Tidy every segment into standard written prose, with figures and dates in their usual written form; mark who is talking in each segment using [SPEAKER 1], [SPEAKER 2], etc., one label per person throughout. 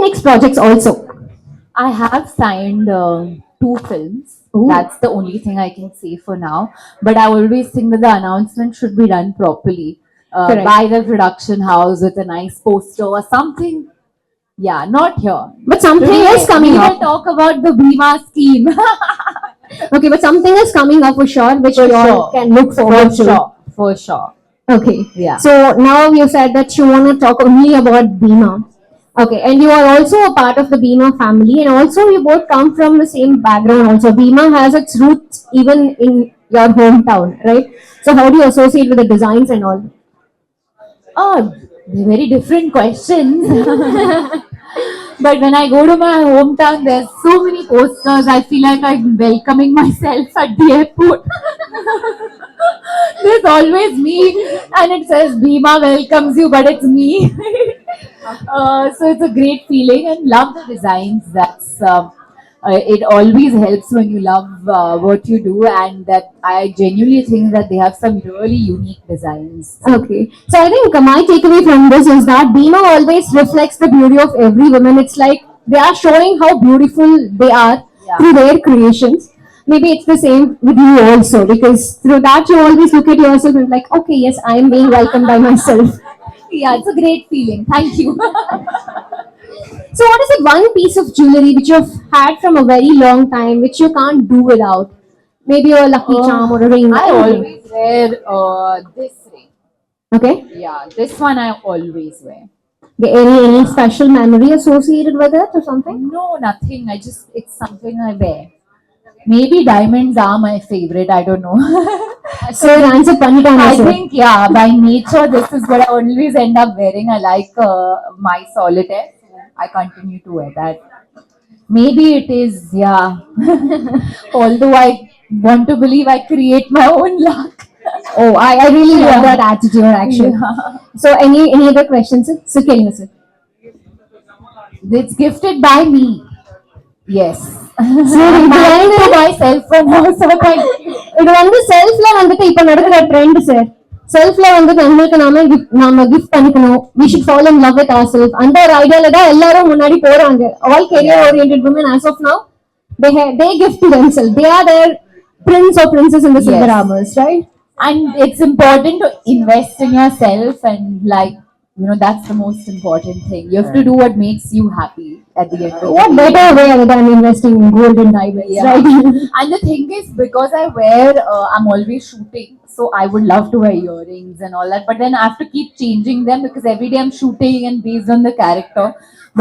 [SPEAKER 1] next projects also?
[SPEAKER 2] I have signed two films.
[SPEAKER 1] Ooh.
[SPEAKER 2] That's the only thing I can say for now. But I always think that the announcement should be done properly
[SPEAKER 1] Correct.
[SPEAKER 2] by the production house with a nice poster or something. Yeah, not here.
[SPEAKER 1] But something
[SPEAKER 2] Today,
[SPEAKER 1] is coming
[SPEAKER 2] we will
[SPEAKER 1] up.
[SPEAKER 2] talk about the Bhima scheme.
[SPEAKER 1] Okay, but something is coming up for sure, which
[SPEAKER 2] For
[SPEAKER 1] you all
[SPEAKER 2] sure.
[SPEAKER 1] can look forward
[SPEAKER 2] For
[SPEAKER 1] to.
[SPEAKER 2] sure. For sure.
[SPEAKER 1] Okay.
[SPEAKER 2] Yeah.
[SPEAKER 1] So now you said that you want to talk only about Bhima. Okay, and you are also a part of the Bhima family, and also you both come from the same background. Also, Bhima has its roots even in your hometown, right? So how do you associate with the designs and all?
[SPEAKER 2] Oh, they're very different questions. But when I go to my hometown, there's so many posters. I feel like I'm welcoming myself at the airport. There's always me, and it says Bhima welcomes you, but it's me. So it's a great feeling, and love the designs. It always helps when you love what you do, and that I genuinely think that they have some really unique designs.
[SPEAKER 1] Okay. So I think my takeaway from this is that Bhima always reflects the beauty of every woman. It's like they are showing how beautiful they are
[SPEAKER 2] Yeah.
[SPEAKER 1] through their creations. Maybe it's the same with you also, because through that you always look at yourself and like, okay, yes, I am being welcomed by myself.
[SPEAKER 2] Yeah, it's a great feeling. Thank you.
[SPEAKER 1] So what is the one piece of jewelry which you've had from a very long time, which you can't do without? Maybe a lucky charm or a ring.
[SPEAKER 2] I
[SPEAKER 1] anything.
[SPEAKER 2] always wear this ring.
[SPEAKER 1] Okay.
[SPEAKER 2] Yeah, this one I always wear.
[SPEAKER 1] Any special memory associated with it or something?
[SPEAKER 2] No, nothing. It's something I wear. Maybe diamonds are my favorite. I don't know.
[SPEAKER 1] So your answer Panitana,
[SPEAKER 2] I
[SPEAKER 1] sir.
[SPEAKER 2] think, yeah, by nature, this is what I always end up wearing. I like my solitaire. I continue to wear that. Maybe it is, yeah. Although I want to believe I create my own luck.
[SPEAKER 1] Oh, I really love
[SPEAKER 2] Yeah.
[SPEAKER 1] that attitude actually.
[SPEAKER 2] Yeah.
[SPEAKER 1] So any other questions, sir? So can you, sir?
[SPEAKER 2] It's gifted by me. Yes.
[SPEAKER 1] So
[SPEAKER 2] I'm married to myself for now, so thank you.
[SPEAKER 1] இது வந்து செல்ஃப்ல வந்துட்டு இப்ப நடக்கிற trend sir. செல்ஃப்ல வந்துட்டு நம்மளுக்கு நாம gift பண்ணிக்கணும். We should fall in love with ourselves. அந்த ஒரு ஐடியால தான் எல்லாரும் முன்னாடி போறாங்க. All career oriented women as of now, they gift to themselves. They are their prince or princess in the silver
[SPEAKER 2] Yes.
[SPEAKER 1] armors, right?
[SPEAKER 2] And it's important to invest in yourself, and like, that's the most important thing. You have to do what makes you happy at the end of the
[SPEAKER 1] What
[SPEAKER 2] day.
[SPEAKER 1] better way other than investing in gold and diamonds,
[SPEAKER 2] Yeah.
[SPEAKER 1] right?
[SPEAKER 2] And the thing is, because I'm always shooting, so I would love to wear earrings and all that. But then I have to keep changing them because every day I'm shooting and based on the character.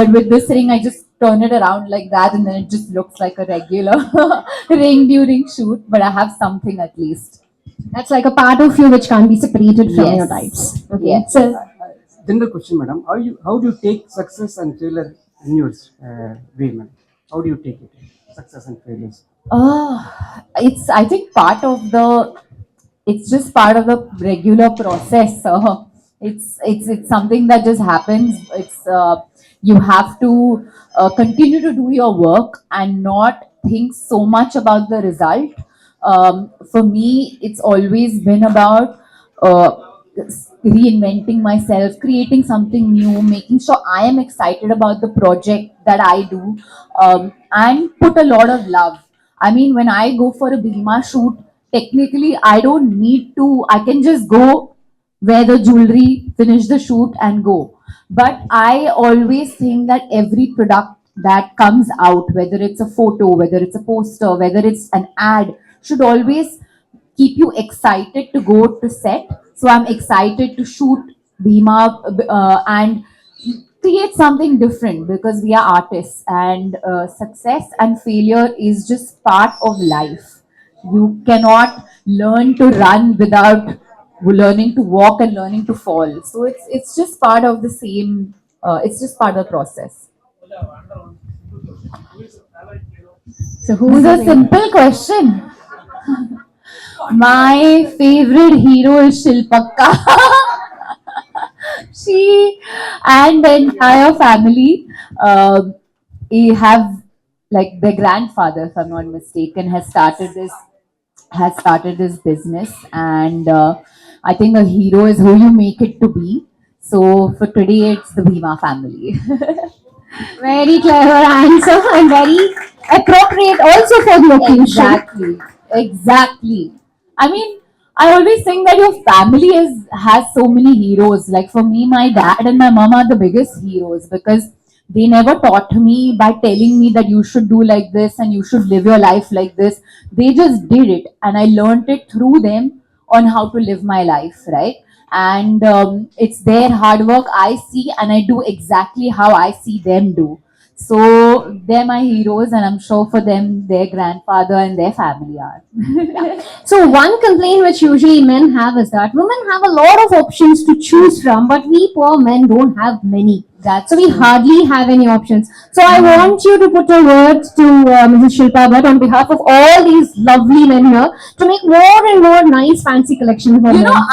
[SPEAKER 2] But with this ring, I just turn it around like that, and then it just looks like a regular ring during shoot. But I have something at least.
[SPEAKER 1] That's like a part of you which can't be separated from
[SPEAKER 2] Yes.
[SPEAKER 1] your types. Okay.
[SPEAKER 2] Yes.
[SPEAKER 1] So,
[SPEAKER 3] General question, madam. How do you take success and failure in your way, madam? How do you take it? Success and failures.
[SPEAKER 2] It's I think it's just part of the regular process. It's something that just happens. You have to continue to do your work and not think so much about the result. For me, it's always been about reinventing myself, creating something new, making sure I am excited about the project that I do, and put a lot of love. I mean, when I go for a Bhima shoot, technically I don't need to, I can just go wear the jewelry, finish the shoot, and go. But I always think that every product that comes out, whether it's a photo, whether it's a poster, whether it's an ad, should always keep you excited to go to set. So I'm excited to shoot Bhima and create something different because we are artists, and success and failure is just part of life. You cannot learn to run without learning to walk and learning to fall. So it's just part of the same. It's just part of the process.
[SPEAKER 1] so
[SPEAKER 2] This
[SPEAKER 1] who
[SPEAKER 2] is
[SPEAKER 1] is
[SPEAKER 2] a simple question. My favorite hero is Shilpakka. She and the entire family have, like, their grandfather, if I'm not mistaken, has started this business, and I think a hero is who you make it to be. So for today, it's the Bhima family.
[SPEAKER 1] Very clever answer and very appropriate also for the occasion.
[SPEAKER 2] Exactly. Exactly. I mean, I always think that your family has so many heroes. Like for me, my dad and my mom are the biggest heroes because they never taught me by telling me that you should do like this and you should live your life like this. They just did it, and I learned it through them on how to live my life, right? And it's their hard work I see, and I do exactly how I see them do. So they're my heroes, and I'm sure for them, their grandfather and their family are.
[SPEAKER 1] So one complaint which usually men have is that women have a lot of options to choose from, but we poor men don't have many.
[SPEAKER 2] That's
[SPEAKER 1] So we
[SPEAKER 2] true.
[SPEAKER 1] hardly have any options. So I want you to put a word to Mrs. Shilpa Bhatt on behalf of all these lovely men here to make more and more nice fancy collections for
[SPEAKER 2] You
[SPEAKER 1] men.
[SPEAKER 2] know,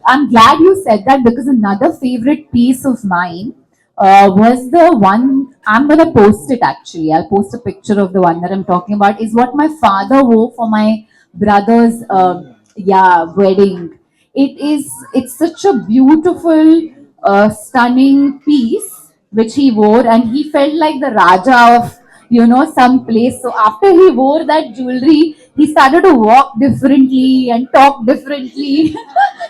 [SPEAKER 2] I'm glad you said that because another favorite piece of mine was the one. I'm gonna post it actually. I'll post a picture of the one that I'm talking about. Is what my father wore for my brother's wedding. It's such a beautiful, stunning piece which he wore, and he felt like the Raja of some place. So after he wore that jewelry, he started to walk differently and talk differently.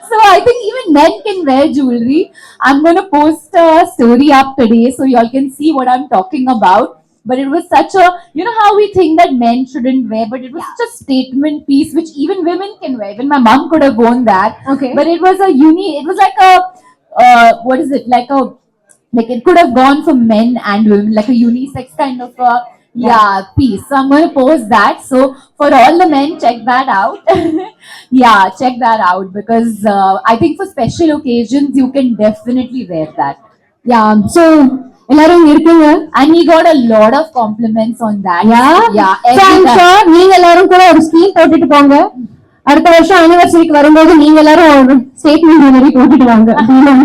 [SPEAKER 2] So I think even men can wear jewelry. I'm gonna post a story up today so y'all can see what I'm talking about. But it was such a, how we think that men shouldn't wear, but it was such a statement piece which even women can wear. Even my mom could have worn that.
[SPEAKER 1] Okay.
[SPEAKER 2] But it was it was like a, what is it? Like it could have gone for men and women, like a unisex kind of a piece. So I'm going to post that. So for all the men, check that out. Yeah, check that out because I think for special occasions you can definitely wear that.
[SPEAKER 1] Yeah. So எல்லாரும் இருக்கீங்க.
[SPEAKER 2] And he got a lot of compliments on that.
[SPEAKER 1] Yeah.
[SPEAKER 2] Yeah.
[SPEAKER 1] So
[SPEAKER 2] Every
[SPEAKER 1] I'm
[SPEAKER 2] time.
[SPEAKER 1] sure நீங்க எல்லாரும் கூட ஒரு scheme போட்டுட்டு போங்க. அடுத்த வருஷம் ஆனிவர்சரிக்கு வரும்போது நீங்க எல்லாரும் ஒரு ஸ்டேட்மெண்ட் ஜுவல்லரி போட்டுட்டு வாங்க.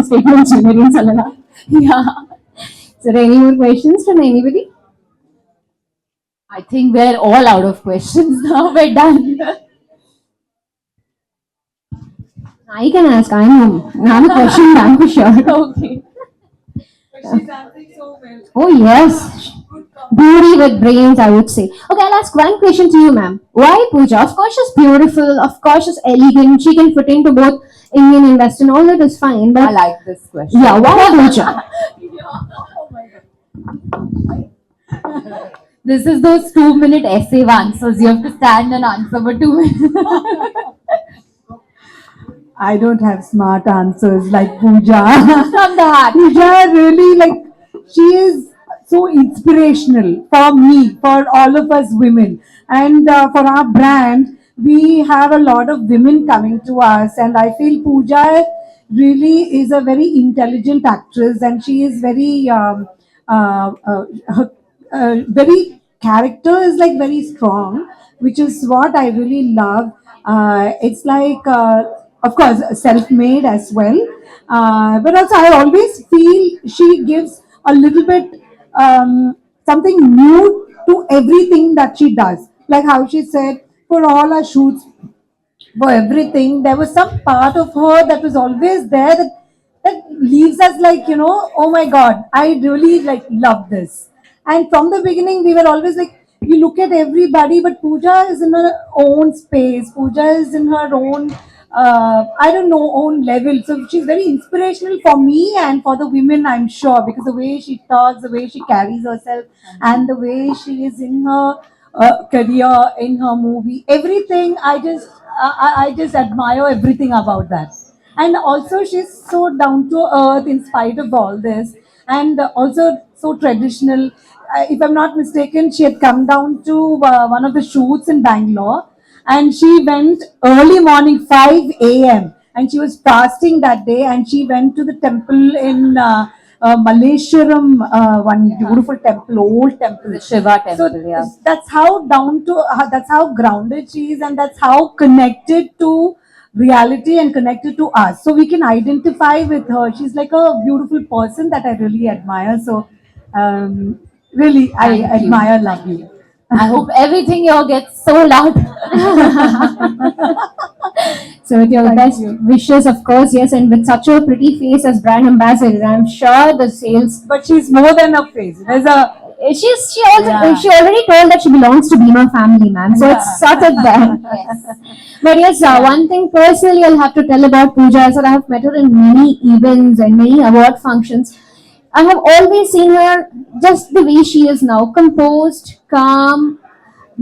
[SPEAKER 1] ஸ்டேட்மெண்ட் ஜுவல்லரின்னு சொல்லலாம்.
[SPEAKER 2] Yeah.
[SPEAKER 1] So any more questions from anybody?
[SPEAKER 2] I think we're all out of questions now. We're done.
[SPEAKER 1] I can ask. I'm a question man for sure.
[SPEAKER 2] Okay.
[SPEAKER 4] She's answering so well.
[SPEAKER 1] Oh yes. Beauty with brains, I would say. Okay, I'll ask one question to you, ma'am. Why Pooja? Of course she's beautiful, of course she's elegant, she can fit into both Indian and Western, all that is fine. But
[SPEAKER 2] I like this question.
[SPEAKER 1] yeah, why Pooja?
[SPEAKER 2] This is those 2-minute essay answers. You have to stand and answer for 2 minutes.
[SPEAKER 4] I don't have smart answers like Pooja.
[SPEAKER 2] From the heart.
[SPEAKER 4] Pooja really she is so inspirational for me, for all of us women, and for our brand. We have a lot of women coming to us, and I feel Pooja really is a very intelligent actress, and she is very her very character is like very strong, which is what I really love. It's like of course self-made as well, but also I always feel she gives a little bit something new to everything that she does, like how she said for all her shoots, for everything there was some part of her that was always there, that leaves us like, oh my god, I really like love this. And from the beginning we were always like, you look at everybody, but Pooja is in her own space, Pooja is in her own I don't know, own level. So she's very inspirational for me and for the women, I'm sure, because the way she talks, the way she carries herself, and the way she is in her career, in her movie, everything. I just admire everything about that. And also, she's so down to earth in spite of all this, and also so traditional. If I'm not mistaken, she had come down to one of the shoots in Bangalore, and she went early morning 5 a.m. and she was fasting that day, and she went to the temple in Malleshwaram, one beautiful temple, old temple.
[SPEAKER 2] The Shiva temple,
[SPEAKER 4] So
[SPEAKER 2] yeah.
[SPEAKER 4] that's how that's how grounded she is, and that's how connected to reality and connected to us. So we can identify with her. She's like a beautiful person that I really admire. So really, I
[SPEAKER 2] Thank you.
[SPEAKER 4] admire, love you.
[SPEAKER 2] I hope everything here gets sold out.
[SPEAKER 1] So with your
[SPEAKER 4] Thank
[SPEAKER 1] best
[SPEAKER 4] you.
[SPEAKER 1] wishes, of course, yes, and with such a pretty face as brand ambassador, I'm sure the sales.
[SPEAKER 4] But she's more than a face. There's a
[SPEAKER 2] Yeah.
[SPEAKER 1] She already told that she belongs to Bhima family, ma'am. So it's sorted there.
[SPEAKER 2] Yes.
[SPEAKER 1] But yes, one thing personally I'll have to tell about Pooja is that I have met her in many events and many award functions. I have always seen her just the way she is now, composed, calm,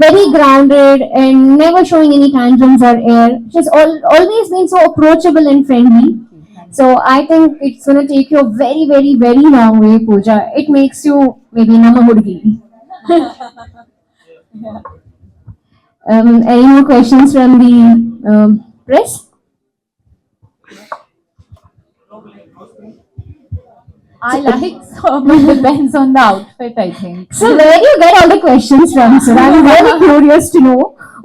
[SPEAKER 1] very grounded, and never showing any tantrums or air. She's always been so approachable and friendly. So I think it's gonna take you a very, very, very long way, Pooja. It makes you maybe Namahudgi. Any more questions from the press?
[SPEAKER 2] I like some. It depends on the outfit, I think.
[SPEAKER 1] So where do you get all the questions from, sir? I'm very curious to know.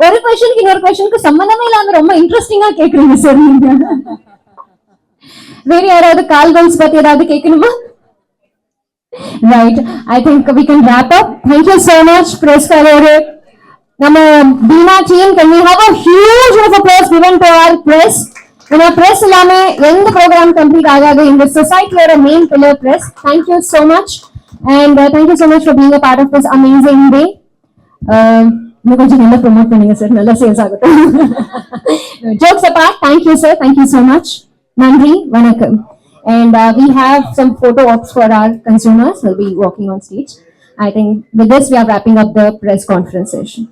[SPEAKER 1] ஒரு கொஸ்டினுக்கு இன்னொரு கொஸ்டினுக்கு சம்பந்தமே இல்லாம ரொம்ப இன்ட்ரெஸ்டிங்கா கேக்குறீங்க sir நீங்க. வேற யாராவது கால்கன்ஸ் பத்தி ஏதாவது கேட்கணுமா? Right. I think we can wrap up. Thank you so much, press Kalore. நம்ம Bhima team, can we have a huge round of applause given to our press? In our press எல்லாமே எந்த program complete ஆகாது. In the society we are a main pillar press. Thank you so much. And thank you so much for being a part of this amazing day. இன்னும் கொஞ்சம் நல்லா promote பண்ணுங்க sir, நல்லா sales ஆகட்டும். Jokes apart, thank you sir, thank you so much. Nandri, vanakkam. And we have some photo ops for our consumers. We'll be walking on stage. I think with this we are wrapping up the press conference session.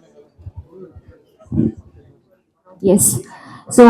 [SPEAKER 1] Yes. So